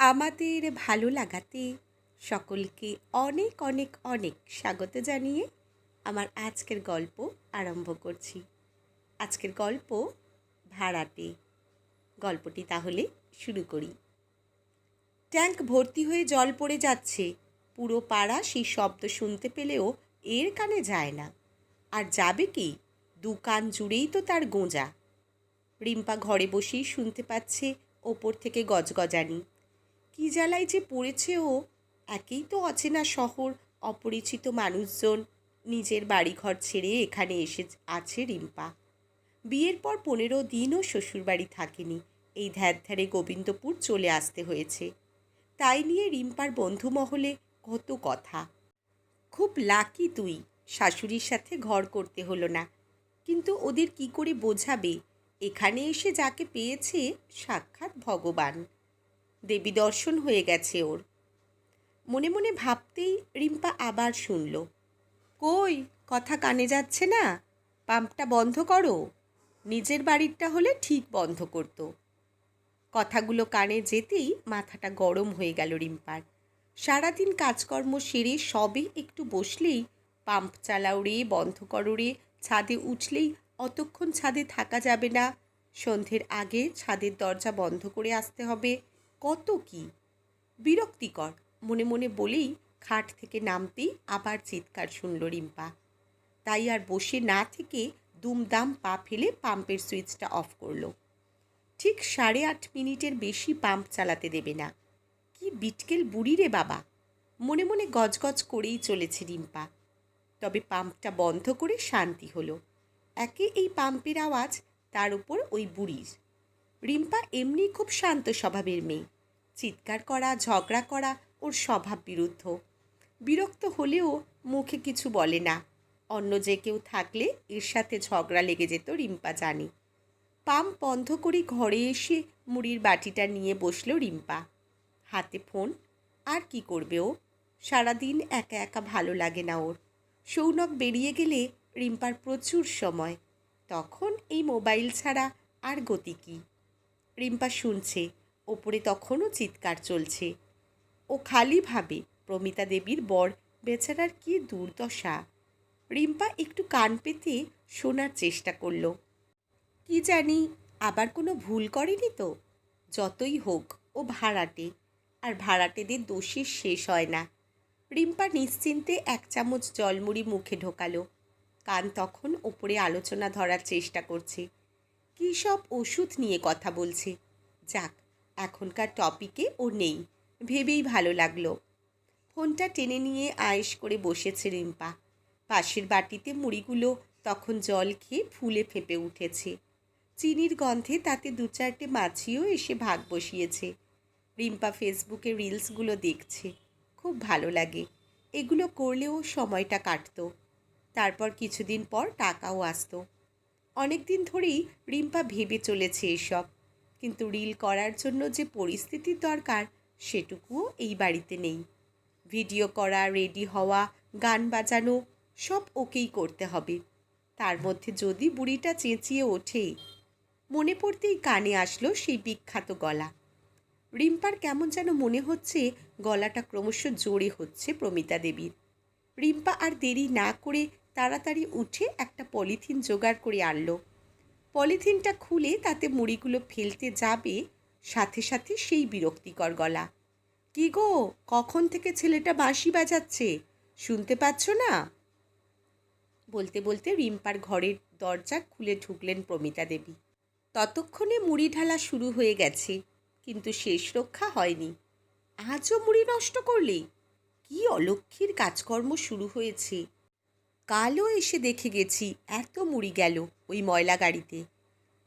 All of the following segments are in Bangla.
আমাদের ভালো লাগাতে সকলকে অনেক অনেক অনেক স্বাগত জানিয়ে আমার আজকের গল্প আরম্ভ করছি। আজকের গল্প ভাড়াটে। গল্পটি তাহলে শুরু করি। ট্যাঙ্ক ভর্তি হয়ে জল পড়ে যাচ্ছে। পুরো পাড়া সেই শব্দ শুনতে পেলেও এর কানে যায় না। আর যাবে কি, দু কান জুড়েই তো তার গোঁজা। রিম্পা ঘরে বসেই শুনতে পাচ্ছে ওপর থেকে গজগজানি। কী জ্বালায় যে পড়েছে ও! একেই তো অচেনা শহর, অপরিচিত মানুষজন, নিজের বাড়িঘর ছেড়ে এখানে এসে আছে রিম্পা। বিয়ের পর 15 দিনও শ্বশুরবাড়ি থাকেনি, এই ধ্যারে গোবিন্দপুর চলে আসতে হয়েছে। তাই নিয়ে রিম্পার বন্ধুমহলে কত কথা। খুব লাকি তুই, শাশুড়ির সাথে ঘর করতে হলো না। কিন্তু ওদের কি করে বোঝাবে এখানে এসে যাকে পেয়েছে সাক্ষাৎ ভগবান। দেবী দর্শন হয়ে গেছে ওর। মনে মনে ভাবতেই রিম্পা আবার শুনল, কই কথা কানে যাচ্ছে না? পাম্পটা বন্ধ করো। নিজের বাড়িরটা হলে ঠিক বন্ধ করতো। কথাগুলো কানে যেতেই মাথাটা গরম হয়ে গেল রিম্পার। সারাদিন কাজকর্ম সেরে সবে একটু বসলেই পাম্প চালাও রে, বন্ধ করো রে, ছাদে উঠলেই অতক্ষণ ছাদে থাকা যাবে না, সন্ধ্যের আগে ছাদের দরজা বন্ধ করে আসতে হবে, কত কি বিরক্তিকর মনে মনে বলেই খাট থেকে নামতেই আবার চিৎকার শুনল রিম্পা। তাই আর বসে না থেকে দুমদাম পা ফেলে পাম্পের সুইচটা অফ করলো। ঠিক 8.5 মিনিটের বেশি পাম্প চালাতে দেবে না। কি বিটকেল বুড়ি রে বাবা, মনে মনে গজগজ করেই চলেছে রিম্পা। তবে পাম্পটা বন্ধ করে শান্তি হলো। একে এই পাম্পের আওয়াজ, তার উপর ওই বুড়ির। রিম্পা এমনি খুব শান্ত স্বভাবের মেয়ে। চিৎকার করা, ঝগড়া করা ওর স্বভাব বিরুদ্ধ। বিরক্ত হলেও মুখে কিছু বলে না। অন্য যে কেউ থাকলে এর সাথে ঝগড়া লেগে যেত রিম্পা জানে। পাম্প বন্ধ করে ঘরে এসে মুড়ির বাটিটা নিয়ে বসল রিম্পা। হাতে ফোন। আর কি করবে ও? সারাদিন একা একা ভালো লাগে না ওর। সৌনক বেরিয়ে গেলে রিম্পার প্রচুর সময়। তখন এই মোবাইল ছাড়া আর গতি কী? রিম্পা শুনছে ওপরে তখনও চিৎকার চলছে। ও খালি ভাবে প্রমিতা দেবীর বর বেচারার কি দুর্দশা। রিম্পা একটু কান পেতে শোনার চেষ্টা করল। কি জানি আবার কোনো ভুল করেনি তো? যতই হোক ও ভাড়াটে, আর ভাড়াটেদের দোষের শেষ হয় না। রিম্পা নিশ্চিন্তে 1 চামচ জলমুড়ি মুখে ঢোকালো। কান তখন ওপরে আলোচনা ধরার চেষ্টা করছে। কী সব ওষুধ নিয়ে কথা বলছে। যাক, এখনকার টপিকে ও নেই, ভেবেই ভালো লাগলো। ফোনটা টেনে নিয়ে আয়েশ করে বসেছে রিম্পা। পাশের বাটিতে মুড়িগুলো তখন জল খেয়ে ফুলে ফেঁপে উঠেছে। চিনির গন্ধে তাতে 2-4টে মাছিও এসে ভাগ বসিয়েছে। রিম্পা ফেসবুকে রিলসগুলো দেখছে। খুব ভালো লাগে। এগুলো করলেও সময়টা কাটত। তারপর কিছুদিন পর টাকাও আসতো। অনেক দিন ধরেই রিম্পা ভেবে চলেছে এসব, কিন্তু রিল করার জন্য যে পরিস্থিতির দরকার সেটুকুও এই বাড়িতে নেই। ভিডিও করা, রেডি হওয়া, গান বাজানো সব ওকেই করতে হবে। তার মধ্যে যদি বুড়িটা চেঁচিয়ে ওঠে। মনে পড়তেই কানে আসলো সেই বিখ্যাত গলা। রিম্পার কেমন যেন মনে হচ্ছে গলাটা ক্রমশ জোরে হচ্ছে প্রমিতা দেবীর। রিম্পা আর দেরি না করে তাড়াতাড়ি উঠে একটা পলিথিন জোগাড় করে আনলো। পলিথিনটা খুলে তাতে মুড়িগুলো ফেলতে যাবে, সাথে সাথে সেই বিরক্তিকর গলা। কি গো, কখন থেকে ছেলেটা বাঁশি বাজাচ্ছে, শুনতে পাচ্ছ না? বলতে বলতে রিম্পার ঘরের দরজা খুলে ঢুকলেন প্রমিতা দেবী। ততক্ষণে মুড়ি ঢালা শুরু হয়ে গেছে, কিন্তু শেষ রক্ষা হয়নি। আজও মুড়ি নষ্ট করলে? কি অলক্ষীর কাজকর্ম শুরু হয়েছে। কালও এসে দেখে গেছি এত মুড়ি গেল ওই ময়লা গাড়িতে।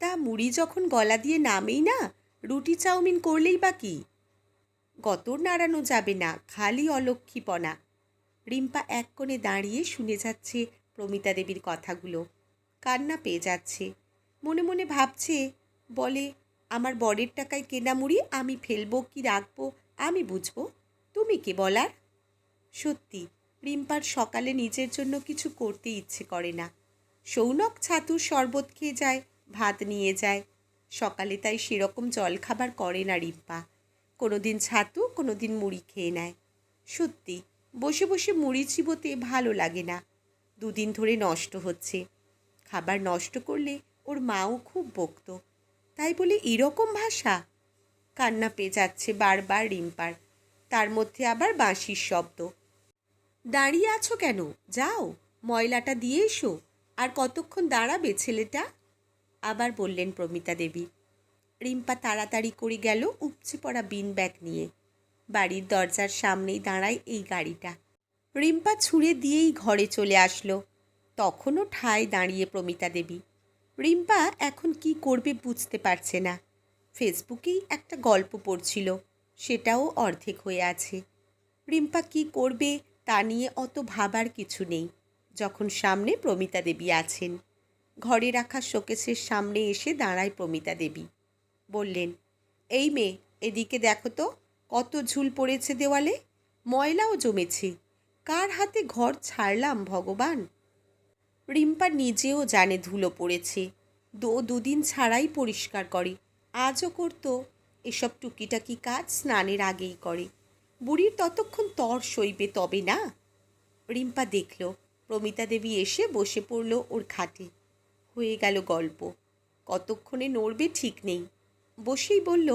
তা মুড়ি যখন গলা দিয়ে নামেই না, রুটি চাউমিন করলেই বা কি? গতর নাড়ানো যাবে না, খালি অলক্ষীপনা। রিম্পা এক কোণে দাঁড়িয়ে শুনে যাচ্ছে প্রমিতা দেবীর কথাগুলো। কান্না পেয়ে যাচ্ছে। মনে মনে ভাবছে, বলে, আমার বরের টাকায় কেনা মুড়ি আমি ফেলবো কি রাখবো আমি বুঝবো, তুমি কে বলার? সত্যি রিম্পার সকালে নিজের জন্য কিছু করতে ইচ্ছে করে না। সৌনক ছাতুর শরবত খেয়ে যায়, ভাত নিয়ে যায়। সকালে তাই সেরকম জলখাবার করে না রিম্পা। কোনো দিন ছাতু, কোনো দিন মুড়ি খেয়ে নেয়। সত্যি বসে বসে মুড়ি চিবোতে ভালো লাগে না। দুদিন ধরে নষ্ট হচ্ছে। খাবার নষ্ট করলে ওর মাও খুব বকতো। তাই বলে এরকম ভাষা? কান্না পেয়ে যাচ্ছে বারবার রিম্পার। তার মধ্যে আবার বাঁশির শব্দ। দাঁড়িয়ে আছো কেন? যাও, ময়লাটা দিয়ে এসো। আর কতক্ষণ দাঁড়াবে ছেলেটা? আবার বললেন প্রমিতা দেবী। রিম্পা তাড়াতাড়ি করে গেল উপচে পড়া বিন ব্যাগ নিয়ে। বাড়ির দরজার সামনেই দাঁড়ায় এই গাড়িটা। রিম্পা ছুঁড়ে দিয়েই ঘরে চলে আসলো। তখনও ঠায় দাঁড়িয়ে প্রমিতা দেবী। রিম্পা এখন কি করবে বুঝতে পারছে না। ফেসবুকেই একটা গল্প পড়ছিল, সেটাও অর্ধেক হয়ে আছে। রিম্পা কি করবে তা নিয়ে অত ভাবার কিছু নেই যখন সামনে প্রমিতা দেবী আছেন। ঘরে রাখা শোকেসের সামনে এসে দাঁড়ায় প্রমিতা দেবী। বললেন, এই মেয়ে, এদিকে দেখো তো, কত ঝুল পড়েছে দেওয়ালে, ময়লাও জমেছে। কার হাতে ঘর ছাড়লাম ভগবান। রিম্পা নিজেও জানে ধুলো পড়েছে। দুদিন ছাড়াই পরিষ্কার করে। আজও করতো। এসব টুকিটাকি কাজ স্নানের আগেই করে। বুড়ির ততক্ষণ তর সইবে তবে না। রিম্পা দেখল প্রমিতা দেবী এসে বসে পড়ল ওর খাটে। হয়ে গেল গল্প। কতক্ষণে নড়বে ঠিক নেই। বসেই বলল,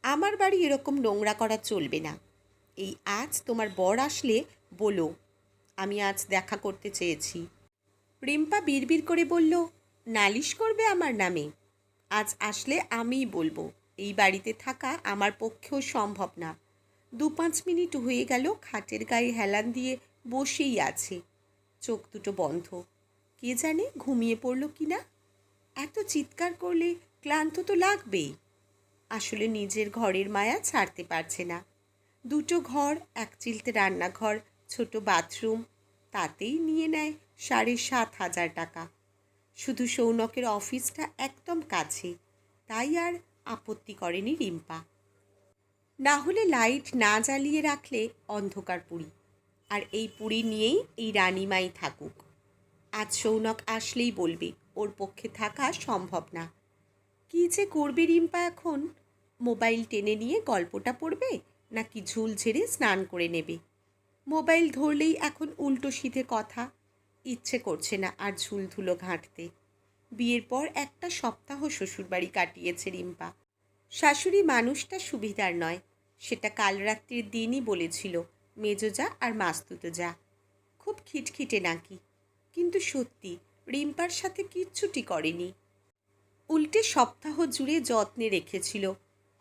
আমার বাড়ি এরকম নোংরা করা চলবে না। এই আজ তোমার বর আসলে বলো, আমি আজ দেখা করতে চেয়েছি। রিম্পা বিড়বিড় করে বলল, নালিশ করবে আমার নামে? আজ আসলে আমিই বলবো। এই বাড়িতে থাকা আমার পক্ষেও সম্ভব না। 2-5 মিনিট হয়ে গেল খাটের গায়ে হেলান দিয়ে বসেই আছে, চোখ দুটো বন্ধ। কে জানে ঘুমিয়ে পড়ল কি না। এত চিৎকার করলে ক্লান্ত তো লাগবেই। আসলে নিজের ঘরের মায়া ছাড়তে পারছে না। 2টো ঘর, এক চিলতে রান্নাঘর, ছোট বাথরুম, তাতেই নিয়ে নেয় 7,500 টাকা। শুধু সৌনকের অফিসটা একদম কাছে, তাই আর আপত্তি করেনি রিম্পা। না হলে লাইট না জ্বালিয়ে রাখলে অন্ধকার পুরী, আর এই পুরী নিয়েই এই রানীমাই থাকুক। আজ সৌনক আসলেই বলবে ওর পক্ষে থাকা সম্ভব না। কী যে করবে রিম্পা এখন? মোবাইল টেনে নিয়ে গল্পটা পড়বে, নাকি ঝুল ঝেড়ে স্নান করে নেবে? মোবাইল ধরলেই এখন উল্টো সিধে কথা। ইচ্ছে করছে না আর ঝুল ধুলো ঘাঁটতে। বিয়ের পর একটা সপ্তাহ শ্বশুরবাড়ি কাটিয়েছে রিম্পা। শাশুড়ি মানুষটা সুবিধার নয়, সেটা কাল রাত্রির দিনই বলেছিল মেজোজা আর মাস্তুতো যা। খুব খিটখিটে নাকি, কিন্তু সত্যি রিম্পার সাথে কিচ্ছুটি করেনি। উল্টে সপ্তাহ জুড়ে যত্নে রেখেছিল।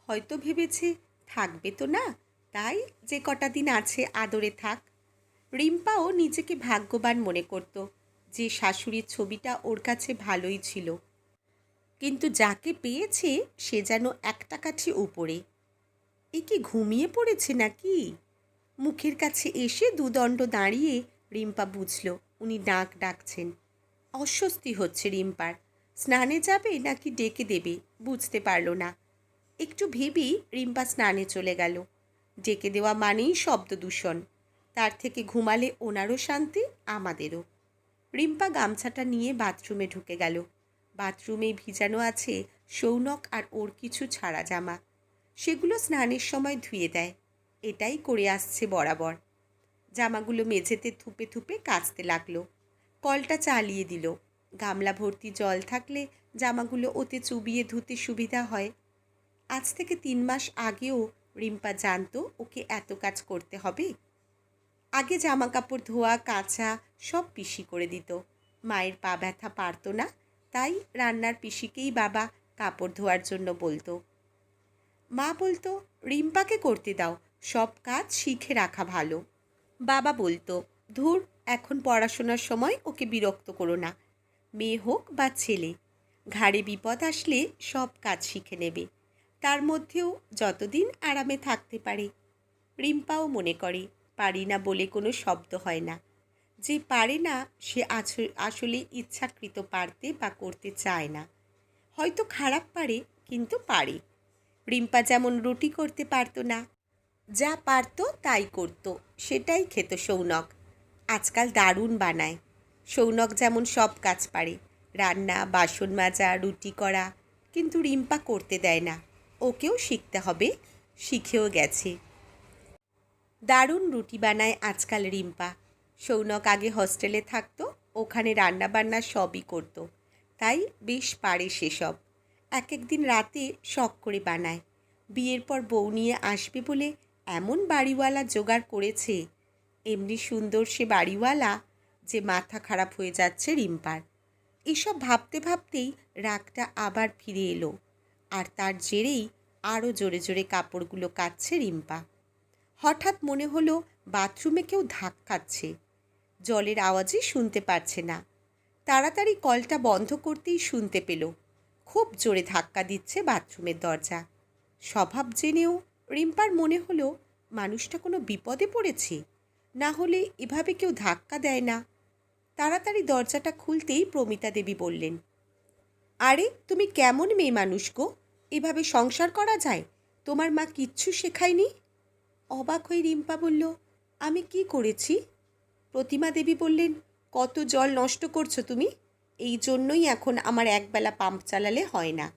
হয়তো ভেবেছে থাকবে তো না, তাই যে কটা দিন আছে আদরে থাক। রিম্পাও নিজেকে ভাগ্যবান মনে করত যে শাশুড়ির ছবিটা ওর কাছে ভালোই ছিল। কিন্তু যাকে পেয়েছে সে যেন একটা কাঠি উপরে। এ কি ঘুমিয়ে পড়েছে নাকি? মুখের কাছে এসে দুদণ্ড দাঁড়িয়ে রিম্পা বুঝল উনি ডাক ডাকছেন। অস্বস্তি হচ্ছে রিম্পার। স্নানে যাবে নাকি ডেকে দেবে বুঝতে পারল না। একটু ভেবেই রিম্পা স্নানে চলে গেল। ডেকে দেওয়া মানেই শব্দ দূষণ। তার থেকে ঘুমালে ওনারও শান্তি, আমাদেরও। রিম্পা গামছাটা নিয়ে বাথরুমে ঢুকে গেল। বাথরুমে ভিজানো আছে সৌনক আর ওর কিছু ছাড়া জামা। সেগুলো স্নানের সময় ধুয়ে দেয়। এটাই করে আসছে বরাবর। জামাগুলো মেঝেতে থুপে থুপে কাচতে লাগলো। কলটা চালিয়ে দিল। গামলা ভর্তি জল থাকলে জামাগুলো ওতে চুবিয়ে ধুতে সুবিধা হয়। আজ থেকে 3 মাস আগেও রিম্পা জানতো ওকে এত কাজ করতে হবে। আগে জামা কাপড় ধোয়া কাচা সব পিসি করে দিত। মায়ের পা ব্যথা পারত না, তাই রান্নার পিসিকেই বাবা কাপড় ধোয়ার জন্য বলতো। মা বলতো, রিম্পাকে করতে দাও, সব কাজ শিখে রাখা ভালো। বাবা বলতো, ধুর, এখন পড়াশোনার সময় ওকে বিরক্ত করো না। মেয়ে হোক বা ছেলে, ঘাড়ে বিপদ আসলে সব কাজ শিখে নেবে, তার মধ্যেও যতদিন আরামে থাকতে পারে। রিম্পাও মনে করে পারি না বলে কোনো শব্দ হয় না। যে পারে না সে আসলে ইচ্ছাকৃত পারতে বা করতে চায় না। হয়তো খারাপ পারে, কিন্তু পারে। রিম্পা যেমন রুটি করতে পারতো না, যা পারতো তাই করতো, সেটাই খেত সৌনক। আজকাল দারুণ বানায়। সৌনক যেমন সব কাজ পারে, রান্না, বাসন মাজা, রুটি করা, কিন্তু রিম্পা করতে দেয় না। ওকেও শিখতে হবে, শিখেও গেছে। দারুণ রুটি বানায় আজকাল রিম্পা। সৌনক আগে হস্টেলে থাকতো, ওখানে রান্নাবান্না সবই করতো, তাই বেশ পারে সেসব। এক একদিন রাতে শখ করে বানায়। বিয়ের পর বউ নিয়ে আসবে বলে এমন বাড়িওয়ালা জোগাড় করেছে, এমনি সুন্দর সে বাড়িওয়ালা যে মাথা খারাপ হয়ে যাচ্ছে রিম্পার। এসব ভাবতে ভাবতেই রাগটা আবার ফিরে এলো, আর তার জেরেই আরও জোরে জোরে কাপড়গুলো কাচ্ছে রিম্পা। হঠাৎ মনে হলো বাথরুমে কেউ ধাক্কাচ্ছে, জলের আওয়াজই শুনতে পারছে না। তাড়াতাড়ি কলটা বন্ধ করতেই শুনতে পেল খুব জোরে ধাক্কা দিচ্ছে বাথরুমের দরজা। স্বভাব জেনেও রিম্পার মনে হলো মানুষটা কোনো বিপদে পড়েছে, না হলে এভাবে কেউ ধাক্কা দেয় না। তাড়াতাড়ি দরজাটা খুলতেই প্রমিতা দেবী বললেন, আরে তুমি কেমন মেয়ে মানুষ গো, এভাবে সংসার করা যায়? তোমার মা কিচ্ছু শেখায়নি? অবাক হয়ে রিম্পা বলল, আমি কি করেছি? প্রতিমা দেবী বললেন, কত জল নষ্ট করছো তুমি, এই জন্যই এখন আমার একবেলা পাম্প চালালে হয় না।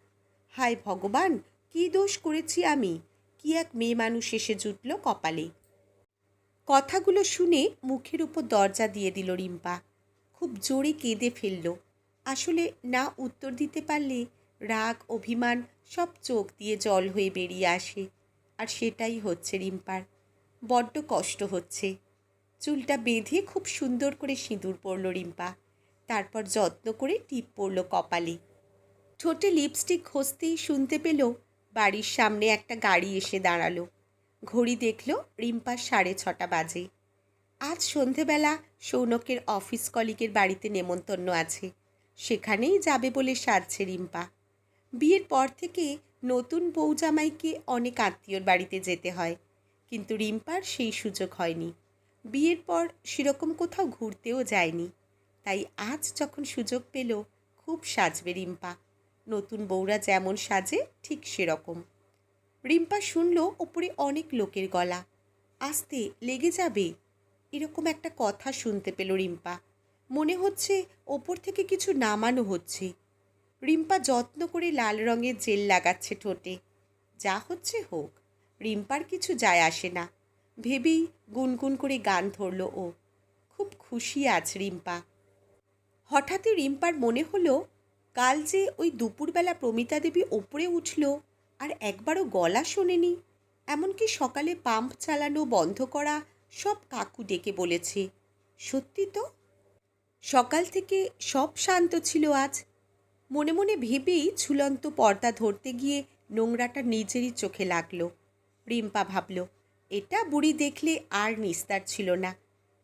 হায় ভগবান, কি দোষ করেছি আমি? কি এক মেয়ে মানুষ এসে জুটল কপালে। কথাগুলো শুনে মুখের উপর দরজা দিয়ে দিল রিম্পা। খুব জোরে কেঁদে ফেলল। আসলে না উত্তর দিতে পারলে রাগ অভিমান সব চোখ দিয়ে জল হয়ে বেরিয়ে আসে, আর সেটাই হচ্ছে রিম্পার। বড্ড কষ্ট হচ্ছে। চুলটা বেঁধে খুব সুন্দর করে সিঁদুর পরল রিম্পা, তারপর যত্ন করে টিপ পরল কপালে। ঠোঁটে লিপস্টিক ঘষতেই শুনতে পেল বাড়ির সামনে একটা গাড়ি এসে দাঁড়ালো। ঘড়ি দেখল রিম্পার 6:30 বাজে। আজ সন্ধেবেলা সৌনকের অফিস কলিগের বাড়িতে নেমন্তন্ন আছে, সেখানেই যাবে বলে সাজছে রিম্পা। বিয়ের পর থেকে নতুন বউ জামাইকে অনেক আত্মীয়র বাড়িতে যেতে হয়, কিন্তু রিম্পার সেই সুযোগ হয়নি। বিয়ের পর সেরকম কোথাও ঘুরতেও যায়নি, তাই আজ যখন সুযোগ পেল খুব সাজবে রিম্পা। নতুন বউরা যেমন সাজে ঠিক সেরকম। রিম্পা শুনল ওপরে অনেক লোকের গলা, আসতে লেগে যাবে এরকম একটা কথা শুনতে পেল রিম্পা। মনে হচ্ছে ওপর থেকে কিছু নামানো হচ্ছে। রিম্পা যত্ন করে লাল রঙের জেল লাগাচ্ছে ঠোঁটে। যা হচ্ছে হোক, রিম্পার কিছু যায় আসে না ভেবেই গুনগুন করে গান ধরল ও। খুব খুশি আজ রিম্পা। হঠাৎই রিম্পার মনে হলো কাল যে ওই দুপুরবেলা প্রমিতা দেবী ওপরে উঠল আর একবারও গলা শোনেনি। এমনকি সকালে পাম্প চালানো বন্ধ করা সব কাকু ডেকে বলেছে। সত্যি তো, সকাল থেকে সব শান্ত ছিল আজ। মনে মনে ভেবেই ঝুলন্ত পর্দা ধরতে গিয়ে নোংরাটা নিজেরই চোখে লাগলো। রিম্পা ভাবল, এটা বুড়ি দেখলে আর নিস্তার ছিল না।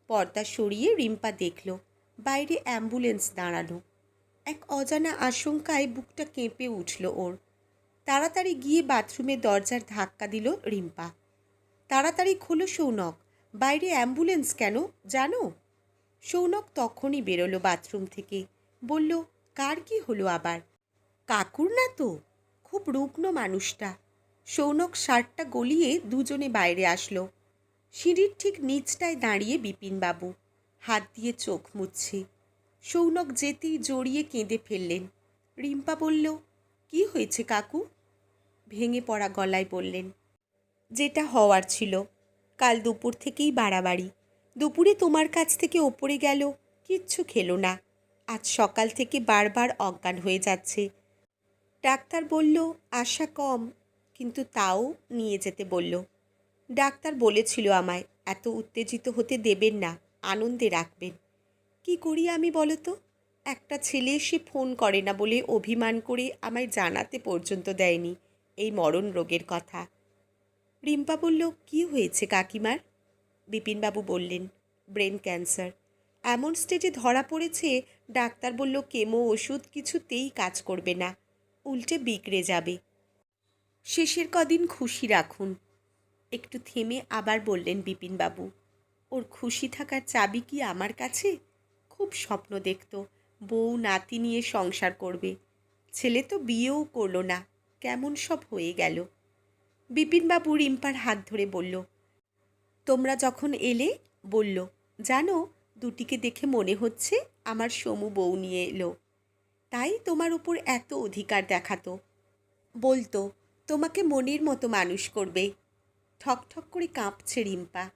পর্দা সরিয়ে রিম্পা দেখল বাইরে অ্যাম্বুলেন্স দাঁড়ানো। এক অজানা আশঙ্কায় বুকটা কেঁপে উঠল ওর। তাড়াতাড়ি গিয়ে বাথরুমের দরজার ধাক্কা দিল রিম্পা। তাড়াতাড়ি খোলো সৌনক, বাইরে অ্যাম্বুলেন্স কেন জানো? সৌনক তখনই বেরোলো বাথরুম থেকে, বলল, কার কি হলো আবার? কাকুর না তো, খুব রুগ্ন মানুষটা। সৌনক শার্টটা গলিয়ে দুজনে বাইরে আসলো। সিঁড়ির ঠিক নিচটায় দাঁড়িয়ে বিপিনবাবু হাত দিয়ে চোখ মুছছে। সৌনক যেতেই জড়িয়ে কেঁদে ফেললেন। রিম্পা বলল, কি হয়েছে কাকু? ভেঙে পড়া গলায় বললেন, যেটা হওয়ার ছিল। কাল দুপুর থেকেই বাড়াবাড়ি। দুপুরে তোমার কাছ থেকে ওপরে গেল, কিচ্ছু খেলো না। আজ সকাল থেকে বারবার অজ্ঞান হয়ে যাচ্ছে। ডাক্তার বলল আশা কম, কিন্তু তাও নিয়ে যেতে বলল। ডাক্তার বলেছিল আমায় এত উত্তেজিত হতে দেবেন না, আনন্দে রাখবেন। কি করি আমি বলো তো? একটা ছেলে এসে ফোন করে না বলে অভিমান করে আমায় জানাতে পর্যন্ত দেয়নি এই মরণ রোগের কথা। রিম্পা বলল, কি হয়েছে কাকিমার? বিপিনবাবু বললেন, ব্রেন ক্যান্সার। এমন স্টেজে ধরা পড়েছে, ডাক্তার বলল কেমো ওষুধ কিছুতেই কাজ করবে না, উল্টে বিগড়ে যাবে। শেষের কদিন খুশি রাখুন। একটু থেমে আবার বললেন বিপিনবাবু, ওর খুশি থাকার চাবি কি আমার কাছে? খুব স্বপ্ন দেখত বউ নাতি নিয়ে সংসার করবে। ছেলে তো বিয়েও করলো না, কেমন সব হয়ে গেল। বিপিনবাবু রিম্পার হাত ধরে বলল, তোমরা যখন এলে বলল, জানো দুটিকে দেখে মনে হচ্ছে আমার সমু বউ নিয়ে এলো, তাই তোমার উপর এত অধিকার দেখাতো। বলতো তোমাকে মনের মতো মানুষ করবে, ঠকঠক করে কাঁপছে রিম্পা।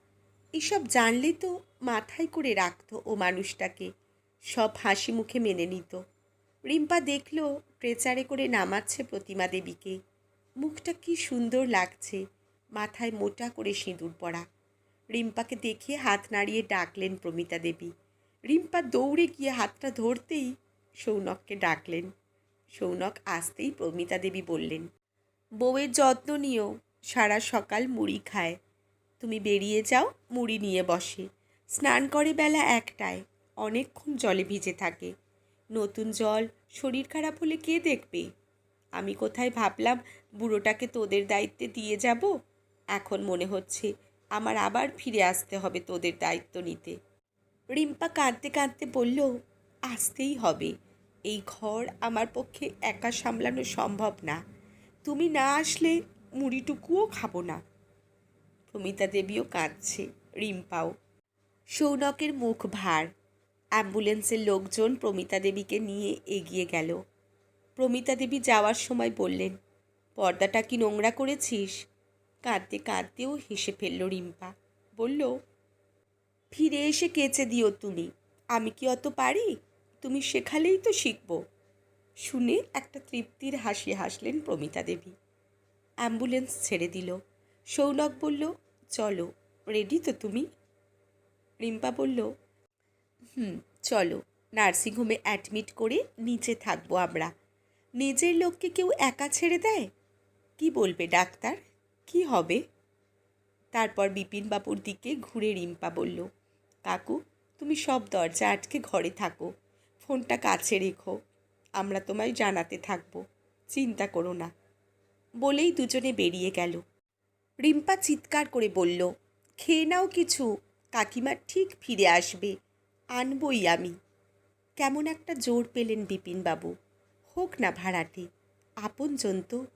এসব জানলে তো মাথায় করে রাখতো ও মানুষটাকে, সব হাসি মুখে মেনে নিত। রিম্পা দেখল ট্রেচারে করে নামাচ্ছে প্রতিমা দেবীকে। মুখটা কি সুন্দর লাগছে, মাথায় মোটা করে সিঁদুর পরা। রিম্পাকে দেখে হাত নাড়িয়ে ডাকলেন প্রমিতা দেবী। রিম্পা দৌড়ে গিয়ে হাতটা ধরতেই সৌনককে ডাকলেন। সৌনক আসতেই প্রমিতা দেবী বললেন, বউয়ের যত্ন নিও, সারা সকাল মুড়ি খায়। তুমি বেরিয়ে যাও, মুড়ি নিয়ে বসে। স্নান করে বেলা 1টায়, অনেকক্ষণ জলে ভিজে থাকে। নতুন জল, শরীর খারাপ হলে কে দেখবে? আমি কোথায় ভাবলাম বুড়োটাকে তোদের দায়িত্বে দিয়ে যাব। এখন মনে হচ্ছে আমার আবার ফিরে আসতে হবে তোদের দায়িত্ব নিতে। রিম্পা কাঁদতে কাঁদতে বলল, আসতেই হবে। এই ঘর আমার পক্ষে একা সামলানো সম্ভব না। তুমি না আসলে মুড়িটুকুও খাবো না। প্রমিতা দেবীও কাঁদছে, রিম্পাও। সৌনকের মুখ ভার। অ্যাম্বুলেন্সের লোকজন প্রমিতা দেবীকে নিয়ে এগিয়ে গেল। প্রমিতা দেবী যাওয়ার সময় বললেন, পর্দাটা কি নোংরা করেছিস? কাঁদতে কাঁদতেও হেসে ফেলল রিম্পা। বলল, ফিরে এসে কেচে দিও তুমি। আমি কি অত পারি? তুমি শেখালেই তো শিখব। শুনে একটা তৃপ্তির হাসি হাসলেন প্রমিতা দেবী। অ্যাম্বুলেন্স ছেড়ে দিল। সৌনক বলল, চলো, রেডি তো তুমি? রিম্পা বলল, চলো। নার্সিংহোমে অ্যাডমিট করে নিচে থাকবো আমরা। নিজের লোককে কেউ একা ছেড়ে দেয়? কি বলবে ডাক্তার? কি হবে? তারপর বিপিনবাবুর দিকে ঘুরে রিম্পা বলল, কাকু, তুমি সব দরজা আটকে ঘরে থাকো, ফোনটা কাছে রেখো। আমরা তোমায় জানাতে থাকবো, চিন্তা করো না। বলেই দুজনে বেরিয়ে গেল। রিম্পা চিৎকার করে বলল, খেয়ে নাও কিছু, কাকিমা ঠিক ফিরে আসবে, আনবই আমি। কেমন একটা জোর পেলেন বিপিনবাবু। হোক না ভাড়াটে, আপনজন তো,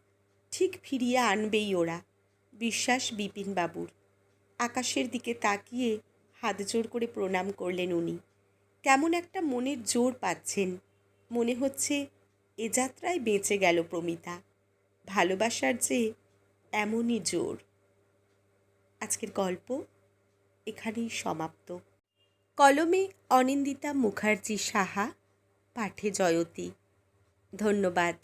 ঠিক ফিরিয়ে আনবেই ওরা, বিশ্বাস বিপিনবাবুর। আকাশের দিকে তাকিয়ে হাত জোর করে প্রণাম করলেন উনি। কেমন একটা মনের জোর পাচ্ছেন। মনে হচ্ছে এ যাত্রায় বেঁচে গেল প্রমিতা। ভালোবাসার যে এমনই জোর। আজকের গল্প এখানেই সমাপ্ত। কলমে অনিন্দিতা মুখার্জি সাহা, পাঠে জয়তী। ধন্যবাদ।